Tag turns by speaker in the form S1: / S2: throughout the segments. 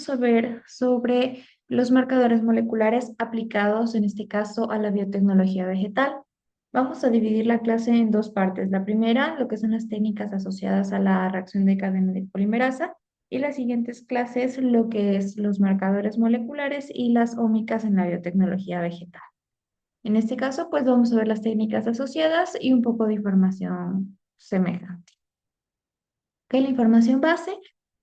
S1: vamos a ver sobre los marcadores moleculares aplicados, en este caso, a la biotecnología vegetal. Vamos a dividir la clase en dos partes. La primera, lo que son las técnicas asociadas a la reacción de cadena de polimerasa, y las siguientes clases, lo que es los marcadores moleculares y las ómicas en la biotecnología vegetal. En este caso, pues vamos a ver las técnicas asociadas y un poco de información semejante. La información base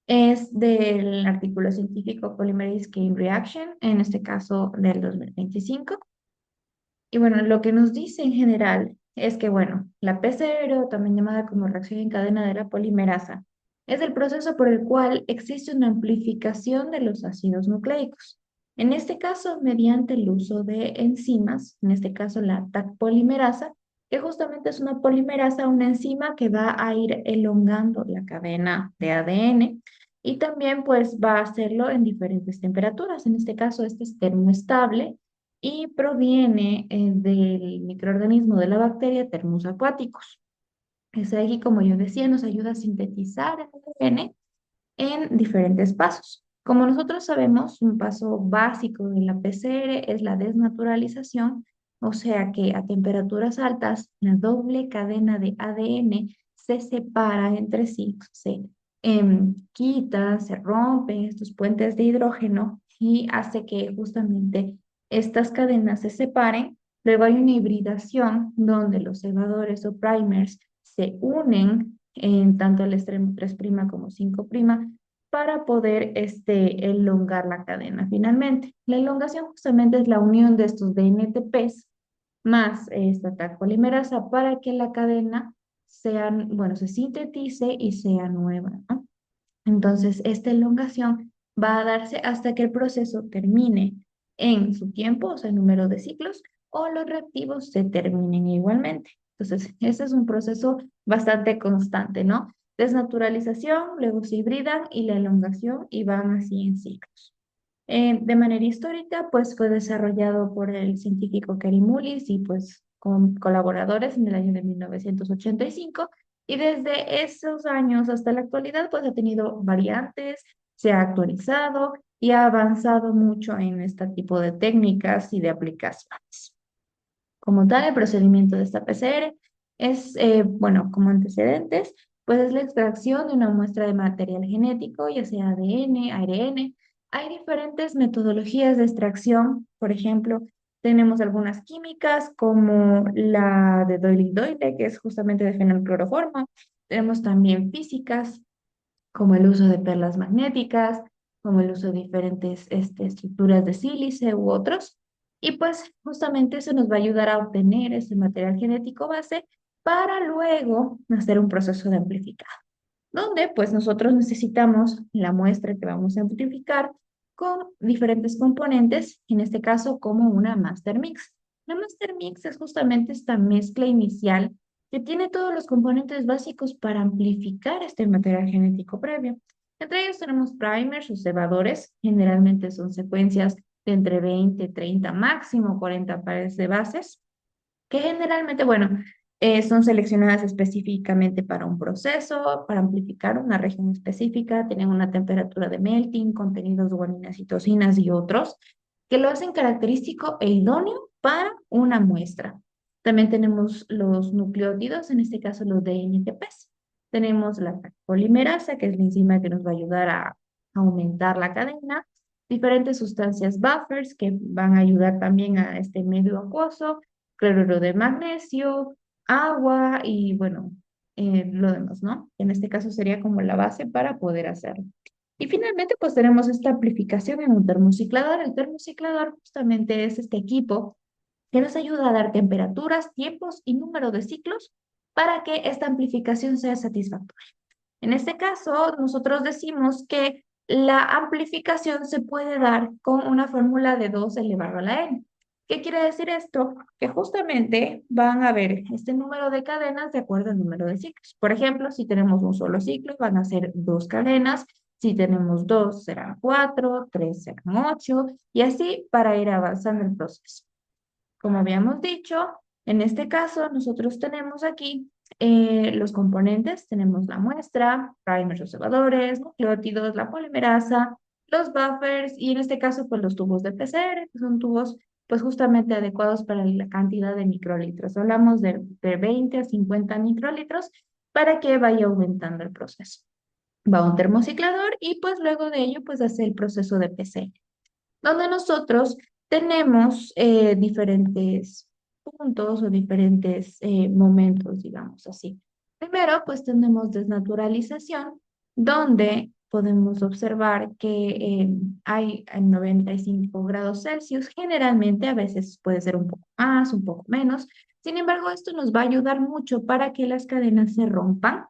S1: es del artículo científico Polymerase Chain Reaction, en este caso del 2025. Y bueno, lo que nos dice en general es que, bueno, la PCR, o también llamada como reacción en cadena de la polimerasa, es el proceso por el cual existe una amplificación de los ácidos nucleicos. En este caso, mediante el uso de enzimas, en este caso la TAC polimerasa, que justamente es una polimerasa, una enzima que va a ir elongando la cadena de ADN y también pues va a hacerlo en diferentes temperaturas. En este caso, este es termoestable y proviene del microorganismo de la bacteria Thermus aquaticus. Es ahí, como yo decía, nos ayuda a sintetizar el ADN en diferentes pasos. Como nosotros sabemos, un paso básico de la PCR es la desnaturalización, o sea que a temperaturas altas la doble cadena de ADN se separa entre sí, quita, se rompen estos puentes de hidrógeno y hace que justamente estas cadenas se separen. Luego hay una hibridación donde los cebadores o primers se unen en tanto el extremo 3' como 5' para poder elongar la cadena finalmente. La elongación justamente es la unión de estos DNTPs más esta TAC polimerasa para que la cadena sea, bueno, se sintetice y sea nueva, ¿no? Entonces, esta elongación va a darse hasta que el proceso termine en su tiempo, o sea, el número de ciclos, o los reactivos se terminen igualmente. Entonces, ese es un proceso bastante constante, ¿no? Desnaturalización, luego se hibridan y la elongación y van así en ciclos. De manera histórica, pues fue desarrollado por el científico Kerry Mullis y pues con colaboradores en el año de 1985 y desde esos años hasta la actualidad pues ha tenido variantes, se ha actualizado y ha avanzado mucho en este tipo de técnicas y de aplicaciones. Como tal, el procedimiento de esta PCR es, bueno, como antecedentes, pues es la extracción de una muestra de material genético, ya sea ADN, ARN. Hay diferentes metodologías de extracción. Por ejemplo, tenemos algunas químicas como la de Doyle-Doyle, que es justamente de fenilcloroformo. Tenemos también físicas, como el uso de perlas magnéticas, como el uso de diferentes estructuras de sílice u otros. Y pues justamente eso nos va a ayudar a obtener ese material genético base para luego hacer un proceso de amplificado, donde pues nosotros necesitamos la muestra que vamos a amplificar con diferentes componentes, en este caso como una master mix. La master mix es justamente esta mezcla inicial que tiene todos los componentes básicos para amplificar este material genético previo. Entre ellos tenemos primers o cebadores, generalmente son secuencias de entre 20, 30, máximo 40 pares de bases, que generalmente, bueno, son seleccionadas específicamente para un proceso, para amplificar una región específica, tienen una temperatura de melting, contenidos de guaninas, citocinas y otros, que lo hacen característico e idóneo para una muestra. También tenemos los nucleótidos, en este caso los DNTPs. Tenemos la polimerasa, que es la enzima que nos va a ayudar a aumentar la cadena, diferentes sustancias buffers que van a ayudar también a este medio acuoso, cloruro de magnesio, agua y bueno, lo demás, ¿no? En este caso sería como la base para poder hacerlo. Y finalmente, pues tenemos esta amplificación en un termociclador. El termociclador justamente es este equipo que nos ayuda a dar temperaturas, tiempos y número de ciclos para que esta amplificación sea satisfactoria. En este caso, nosotros decimos que la amplificación se puede dar con una fórmula de 2 elevado a la n. ¿Qué quiere decir esto? Que justamente van a ver este número de cadenas de acuerdo al número de ciclos. Por ejemplo, si tenemos un solo ciclo, van a ser 2 cadenas. Si tenemos 2, serán 4, 3 serán 8, y así para ir avanzando el proceso. Como habíamos dicho, en este caso nosotros tenemos aquí los componentes, tenemos la muestra, primers observadores, nucleótidos, la polimerasa, los buffers y en este caso pues los tubos de PCR, que son tubos pues justamente adecuados para la cantidad de microlitros. Hablamos de 20 a 50 microlitros para que vaya aumentando el proceso. Va a un termociclador y pues luego de ello pues hace el proceso de PCR donde nosotros tenemos diferentes puntos o diferentes momentos, digamos así. Primero, pues tenemos desnaturalización, donde podemos observar que hay en 95 grados Celsius, generalmente a veces puede ser un poco más, un poco menos. Sin embargo, esto nos va a ayudar mucho para que las cadenas se rompan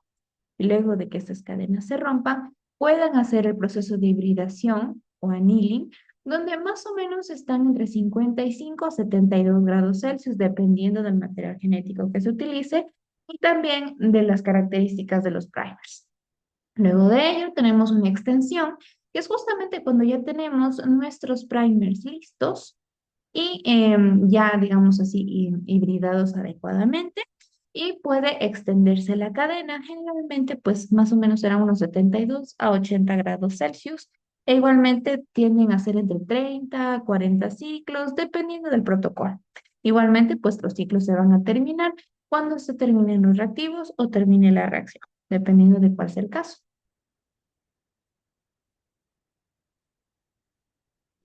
S1: y luego de que estas cadenas se rompan, puedan hacer el proceso de hibridación o annealing, donde más o menos están entre 55 a 72 grados Celsius, dependiendo del material genético que se utilice y también de las características de los primers. Luego de ello tenemos una extensión, que es justamente cuando ya tenemos nuestros primers listos y ya, digamos así, hibridados adecuadamente y puede extenderse la cadena. Generalmente, pues más o menos serán unos 72 a 80 grados Celsius. E igualmente tienden a ser entre 30 a 40 ciclos, dependiendo del protocolo. Igualmente, pues los ciclos se van a terminar cuando se terminen los reactivos o termine la reacción, dependiendo de cuál sea el caso.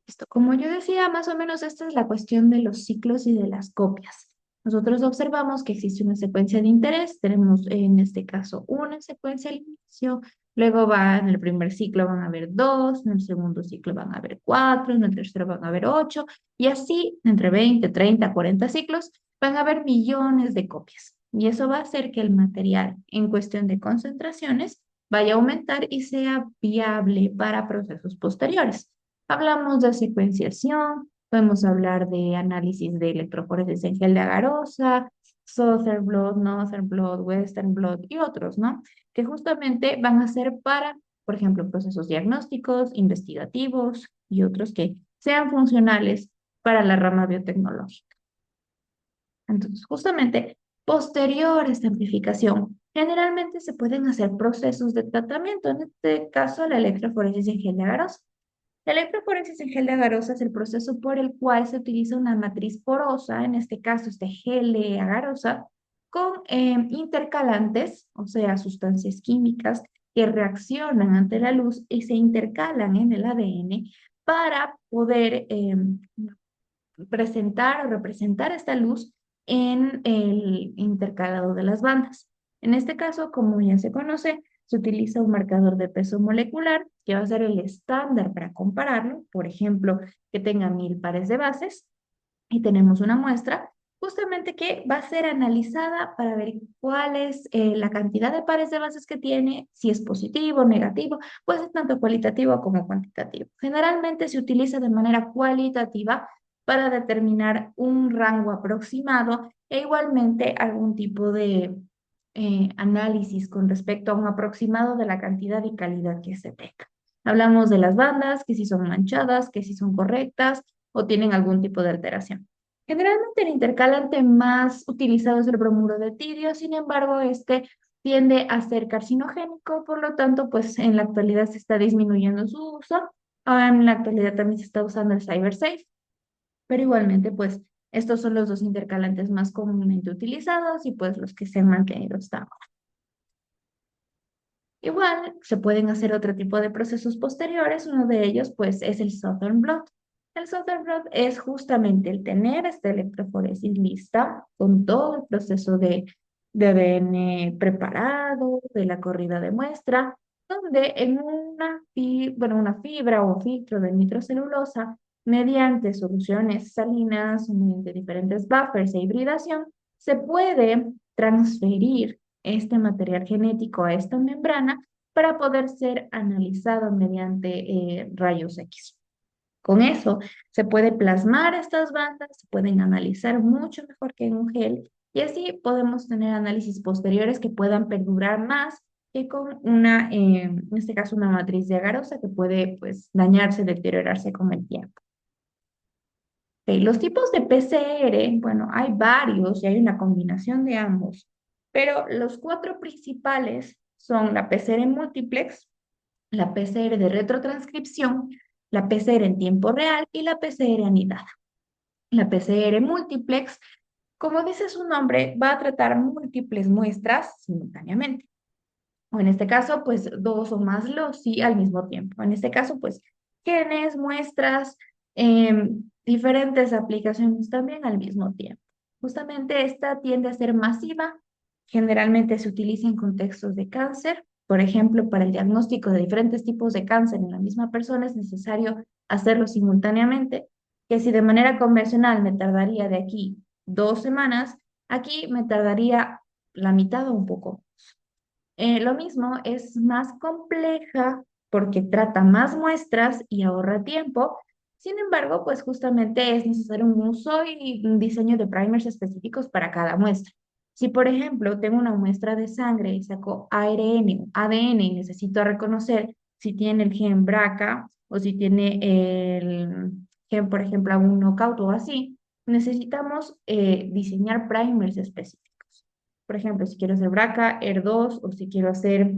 S1: Listo. Como yo decía, más o menos esta es la cuestión de los ciclos y de las copias. Nosotros observamos que existe una secuencia de interés, tenemos en este caso una secuencia al inicio, luego va en el primer ciclo van a haber dos, en el segundo ciclo van a haber cuatro, en el tercero van a haber ocho, y así entre 20, 30, 40 ciclos van a haber millones de copias. Y eso va a hacer que el material en cuestión de concentraciones vaya a aumentar y sea viable para procesos posteriores. Hablamos de secuenciación, podemos hablar de análisis de electroforesis en gel de agarosa, Southern Blot, Northern Blot, Western Blot y otros, ¿no? Que justamente van a ser para, por ejemplo, procesos diagnósticos, investigativos y otros que sean funcionales para la rama biotecnológica. Entonces, justamente, posterior a esta amplificación, generalmente se pueden hacer procesos de tratamiento, en este caso la electroforesis en gel de agarosa. La electroforesis en gel de agarosa es el proceso por el cual se utiliza una matriz porosa, en este caso este gel de agarosa, con intercalantes, o sea, sustancias químicas que reaccionan ante la luz y se intercalan en el ADN para poder presentar o representar esta luz en el intercalado de las bandas. En este caso, como ya se conoce, se utiliza un marcador de peso molecular que va a ser el estándar para compararlo, por ejemplo, que tenga 1000 pares de bases y tenemos una muestra justamente que va a ser analizada para ver cuál es la cantidad de pares de bases que tiene, si es positivo o negativo, pues es tanto cualitativo como cuantitativo. Generalmente se utiliza de manera cualitativa para determinar un rango aproximado e igualmente algún tipo de análisis con respecto a un aproximado de la cantidad y calidad que se tenga. Hablamos de las bandas, que si son manchadas, que si son correctas o tienen algún tipo de alteración. Generalmente el intercalante más utilizado es el bromuro de tirio, sin embargo, este tiende a ser carcinogénico, por lo tanto, pues en la actualidad se está disminuyendo su uso. Ahora en la actualidad también se está usando el CyberSafe, pero igualmente, pues estos son los dos intercalantes más comúnmente utilizados y pues los que se han mantenido hasta ahora. Igual se pueden hacer otro tipo de procesos posteriores, uno de ellos pues es el Southern Blot. El Southern Blot es justamente el tener esta electroforesis lista con todo el proceso de ADN preparado, de la corrida de muestra, donde en una fibra o filtro de nitrocelulosa, mediante soluciones salinas o mediante diferentes buffers e hibridación, se puede transferir este material genético a esta membrana para poder ser analizado mediante rayos X. Con eso se puede plasmar estas bandas, se pueden analizar mucho mejor que en un gel y así podemos tener análisis posteriores que puedan perdurar más que con en este caso, una matriz de agarosa que puede pues dañarse, deteriorarse con el tiempo. Los tipos de PCR, bueno, hay varios y hay una combinación de ambos, pero los cuatro principales son la PCR multiplex, la PCR de retrotranscripción, la PCR en tiempo real y la PCR anidada. La PCR multiplex, como dice su nombre, va a tratar múltiples muestras simultáneamente. O en este caso, pues dos o más loci al mismo tiempo. En este caso, pues genes, muestras, diferentes aplicaciones también al mismo tiempo. Justamente esta tiende a ser masiva. Generalmente se utiliza en contextos de cáncer. Por ejemplo, para el diagnóstico de diferentes tipos de cáncer en la misma persona es necesario hacerlo simultáneamente, que si de manera convencional me tardaría de aquí 2 semanas, aquí me tardaría la mitad o un poco. Lo mismo es más compleja porque trata más muestras y ahorra tiempo. Sin embargo, pues justamente es necesario un uso y un diseño de primers específicos para cada muestra. Si, por ejemplo, tengo una muestra de sangre y saco ARN o ADN y necesito reconocer si tiene el gen BRCA o si tiene el gen, por ejemplo, algún knockout o así, necesitamos diseñar primers específicos. Por ejemplo, si quiero hacer BRCA, ER2 o si quiero hacer,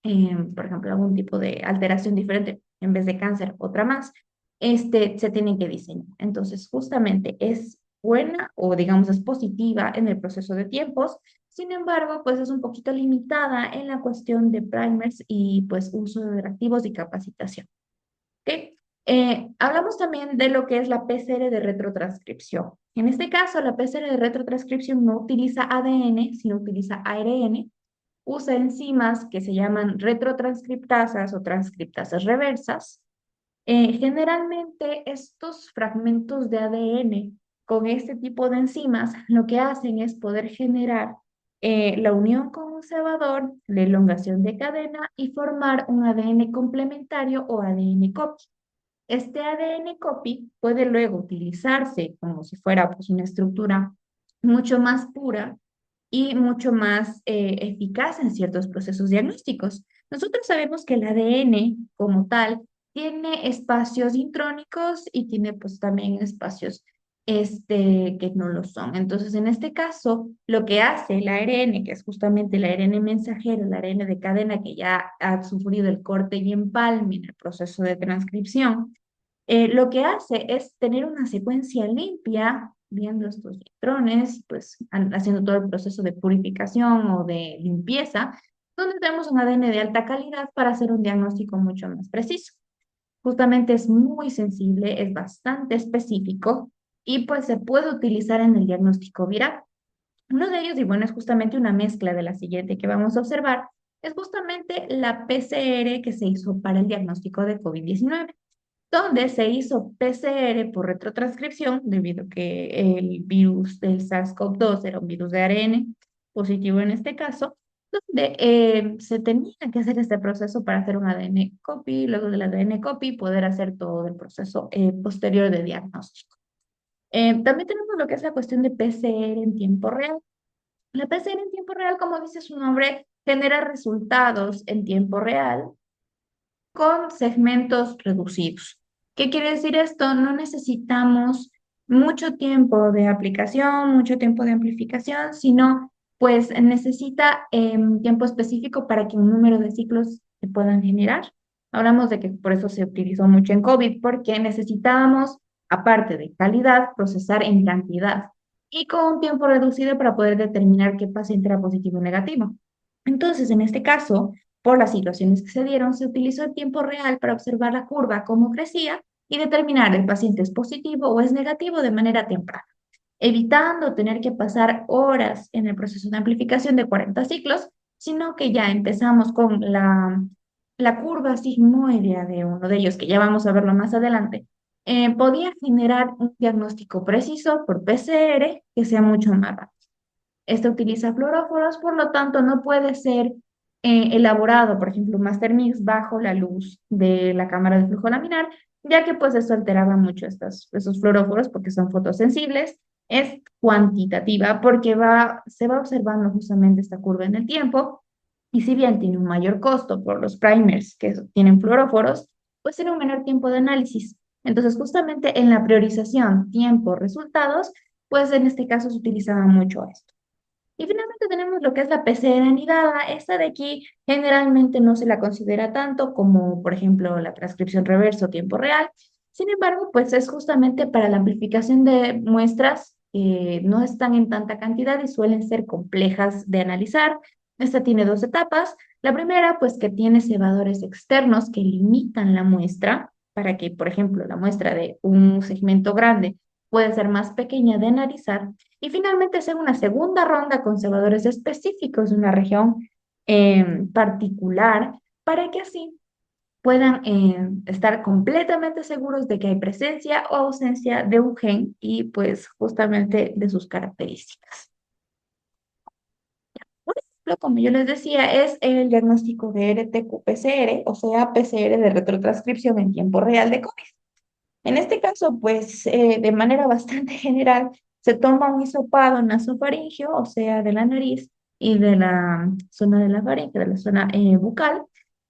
S1: por ejemplo, algún tipo de alteración diferente en vez de cáncer, otra más, se tiene que diseñar. Entonces, justamente es buena o digamos es positiva en el proceso de tiempos. Sin embargo, pues es un poquito limitada en la cuestión de primers y pues uso de reactivos y capacitación. ¿Ok? Hablamos también de lo que es la PCR de retrotranscripción. En este caso, la PCR de retrotranscripción no utiliza ADN, sino utiliza ARN. Usa enzimas que se llaman retrotranscriptasas o transcriptasas reversas. Generalmente estos fragmentos de ADN con este tipo de enzimas lo que hacen es poder generar la unión con un cebador, la elongación de cadena y formar un ADN complementario o ADN copy. Este ADN copy puede luego utilizarse como si fuera pues, una estructura mucho más pura y mucho más eficaz en ciertos procesos diagnósticos. Nosotros sabemos que el ADN como tal tiene espacios intrónicos y tiene pues también espacios que no lo son. Entonces, en este caso, lo que hace el ARN, que es justamente el ARN mensajero, el ARN de cadena que ya ha sufrido el corte y empalme en el proceso de transcripción, lo que hace es tener una secuencia limpia, viendo estos electrones, pues haciendo todo el proceso de purificación o de limpieza, donde tenemos un ADN de alta calidad para hacer un diagnóstico mucho más preciso. Justamente es muy sensible, es bastante específico y pues se puede utilizar en el diagnóstico viral. Uno de ellos, y bueno, es justamente una mezcla de la siguiente que vamos a observar, es justamente la PCR que se hizo para el diagnóstico de COVID-19 donde se hizo PCR por retrotranscripción, debido a que el virus del SARS-CoV-2 era un virus de ARN positivo en este caso, donde se tenía que hacer este proceso para hacer un ADN copy, luego del ADN copy poder hacer todo el proceso posterior de diagnóstico. También tenemos lo que es la cuestión de PCR en tiempo real. La PCR en tiempo real, como dice su nombre, genera resultados en tiempo real con segmentos reducidos. ¿Qué quiere decir esto? No necesitamos mucho tiempo de aplicación, mucho tiempo de amplificación, sino pues necesita tiempo específico para que un número de ciclos se puedan generar. Hablamos de que por eso se utilizó mucho en COVID, porque necesitábamos, aparte de calidad, procesar en cantidad y con un tiempo reducido para poder determinar qué paciente era positivo o negativo. Entonces, en este caso, por las situaciones que se dieron, se utilizó el tiempo real para observar la curva, cómo crecía y determinar el paciente es positivo o es negativo de manera temprana, evitando tener que pasar horas en el proceso de amplificación de 40 ciclos, sino que ya empezamos con la curva sigmoidea de uno de ellos, que ya vamos a verlo más adelante. Podía generar un diagnóstico preciso por PCR que sea mucho más rápido. Este utiliza fluoróforos, por lo tanto no puede ser elaborado, por ejemplo, un master mix bajo la luz de la cámara de flujo laminar, ya que pues eso alteraba mucho esos fluoróforos porque son fotosensibles. Es cuantitativa porque se va observando justamente esta curva en el tiempo y si bien tiene un mayor costo por los primers que tienen fluoróforos, pues tiene un menor tiempo de análisis. Entonces, justamente en la priorización tiempo-resultados, pues en este caso se utilizaba mucho esto. Y finalmente tenemos lo que es la PCR anidada. Esta de aquí generalmente no se la considera tanto como, por ejemplo, la transcripción reversa o tiempo real. Sin embargo, pues es justamente para la amplificación de muestras que no están en tanta cantidad y suelen ser complejas de analizar. Esta tiene dos etapas. La primera, pues que tiene cebadores externos que limitan la muestra para que, por ejemplo, la muestra de un segmento grande puede ser más pequeña de analizar. Y finalmente hacer una segunda ronda con cebadores específicos de una región particular para que así puedan estar completamente seguros de que hay presencia o ausencia de un gen y pues justamente de sus características. Un ejemplo, como yo les decía, es el diagnóstico de RT-PCR, o sea, PCR de retrotranscripción en tiempo real de COVID. En este caso, pues de manera bastante general, se toma un hisopado nasofaringeo, o sea, de la nariz y de la zona de la faringe, de la zona bucal,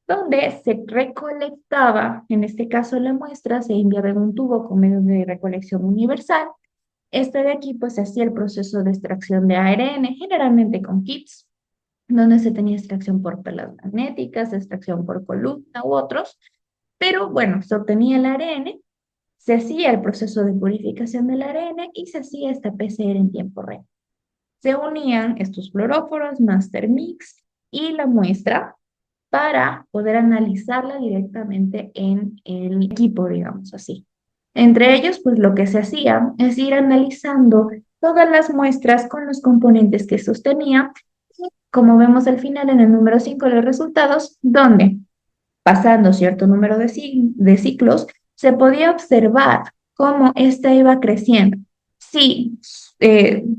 S1: donde se recolectaba, en este caso la muestra, se enviaba en un tubo con medios de recolección universal. Este de aquí, pues se hacía el proceso de extracción de ARN, generalmente con kits, donde se tenía extracción por pelas magnéticas, extracción por columna u otros, pero bueno, se obtenía el ARN, se hacía el proceso de purificación del ARN y se hacía esta PCR en tiempo real. Se unían estos fluoróforos, master mix y la muestra para poder analizarla directamente en el equipo, digamos así. Entre ellos, pues lo que se hacía es ir analizando todas las muestras con los componentes que sostenía. Y como vemos al final en el número 5 los resultados, donde pasando cierto número de ciclos, se podía observar cómo ésta iba creciendo. Si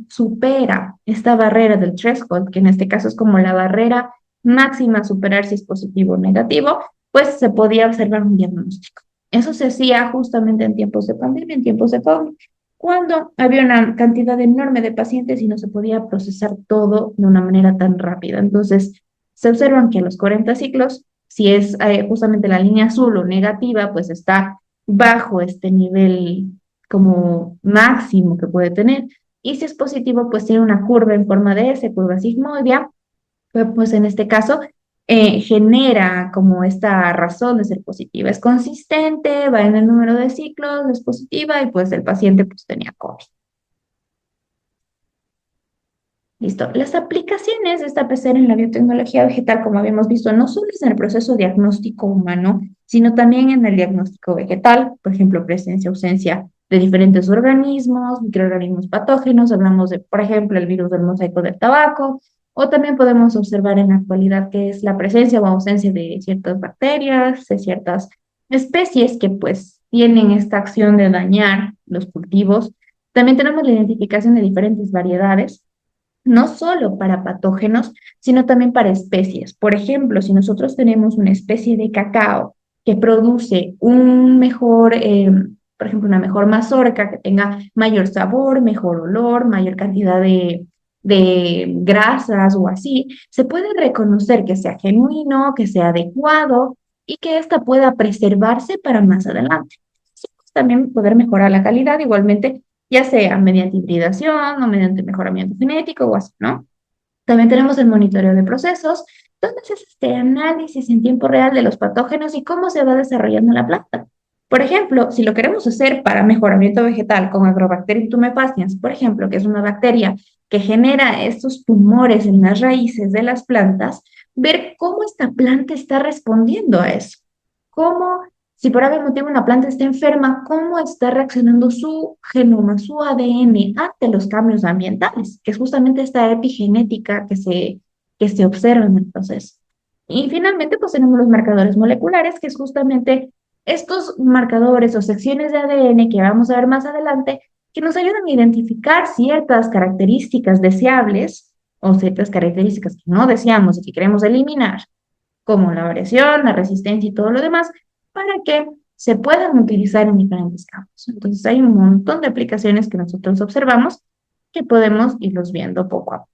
S1: supera esta barrera del threshold, que en este caso es como la barrera máxima a superar si es positivo o negativo, pues se podía observar un diagnóstico. Eso se hacía justamente en tiempos de pandemia, en tiempos de COVID, cuando había una cantidad enorme de pacientes y no se podía procesar todo de una manera tan rápida. Entonces, se observan que a los 40 ciclos si es justamente la línea azul o negativa, pues está bajo este nivel como máximo que puede tener. Y si es positivo, pues tiene una curva en forma de S, curva sigmoidea, pues en este caso genera como esta razón de ser positiva. Es consistente, va en el número de ciclos, es positiva y pues el paciente pues tenía COVID. Listo. Las aplicaciones de esta PCR en la biotecnología vegetal, como habíamos visto, no solo es en el proceso diagnóstico humano, sino también en el diagnóstico vegetal, por ejemplo, presencia, ausencia de diferentes organismos, microorganismos patógenos, hablamos de, por ejemplo, el virus del mosaico del tabaco, o también podemos observar en la actualidad que es la presencia o ausencia de ciertas bacterias, de ciertas especies que pues tienen esta acción de dañar los cultivos. También tenemos la identificación de diferentes variedades no solo para patógenos, sino también para especies. Por ejemplo, si nosotros tenemos una especie de cacao que produce un mejor, por ejemplo, una mejor mazorca que tenga mayor sabor, mejor olor, mayor cantidad de grasas o así, se puede reconocer que sea genuino, que sea adecuado y que ésta pueda preservarse para más adelante. Sí, pues, también poder mejorar la calidad igualmente ya sea mediante hibridación o mediante mejoramiento genético o así, ¿no? También tenemos el monitoreo de procesos, donde se hace este análisis en tiempo real de los patógenos y cómo se va desarrollando la planta. Por ejemplo, si lo queremos hacer para mejoramiento vegetal con Agrobacterium tumefaciens, por ejemplo, que es una bacteria que genera estos tumores en las raíces de las plantas, ver cómo esta planta está respondiendo a eso. Cómo, si por algún motivo una planta está enferma, cómo está reaccionando su genoma, su ADN ante los cambios ambientales, que es justamente esta epigenética que se observa en el proceso. Y finalmente, pues tenemos los marcadores moleculares, que es justamente estos marcadores o secciones de ADN que vamos a ver más adelante, que nos ayudan a identificar ciertas características deseables o ciertas características que no deseamos y que queremos eliminar, como la variación, la resistencia y todo lo demás, para que se puedan utilizar en diferentes campos. Entonces hay un montón de aplicaciones que nosotros observamos que podemos irlos viendo poco a poco.